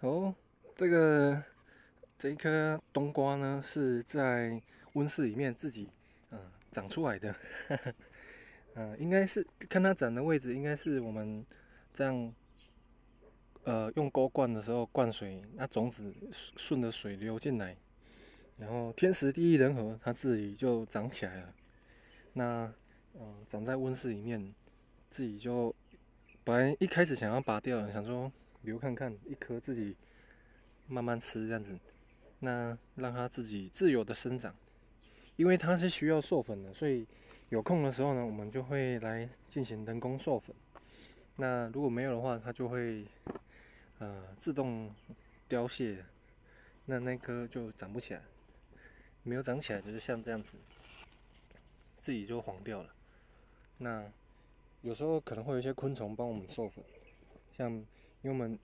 哦，这一颗冬瓜呢，是在温室里面自己长出来的。应该是看它长的位置，应该是我们这样用钩灌的时候灌水，那种子顺着水流进来，然后天时地利人和，它自己就长起来了。那长在温室里面，自己就本来一开始想要拔掉，想说留看看一颗自己慢慢吃这样子。那让它自己自由的生长，因为它是需要授粉的，所以有空的时候呢，我们就会来进行人工授粉。那如果没有的话，它就会自动凋谢，那颗就长不起来，没有长起来就是像这样子，自己就黄掉了。那有时候可能会有一些昆虫帮我们授粉，像因为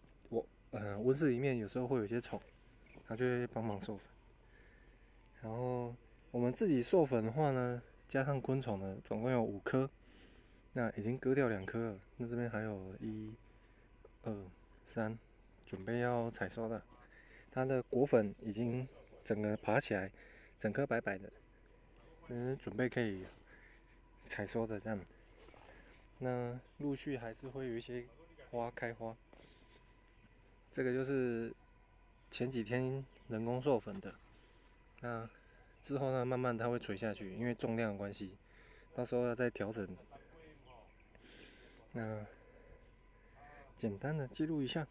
温室里面有时候会有一些虫，它就会帮忙授粉。然后我们自己授粉的话呢，加上昆虫呢，总共有5颗，那已经割掉2颗了，那这边还有1、2、3，准备要采收的。它的果粉已经整个爬起来，整颗白白的，这是准备可以采收的这样。那陆续还是会有一些花开花，这个就是前几天人工授粉的。那之后呢，慢慢它会垂下去，因为重量的关系，到时候要再调整。那简单的记录一下。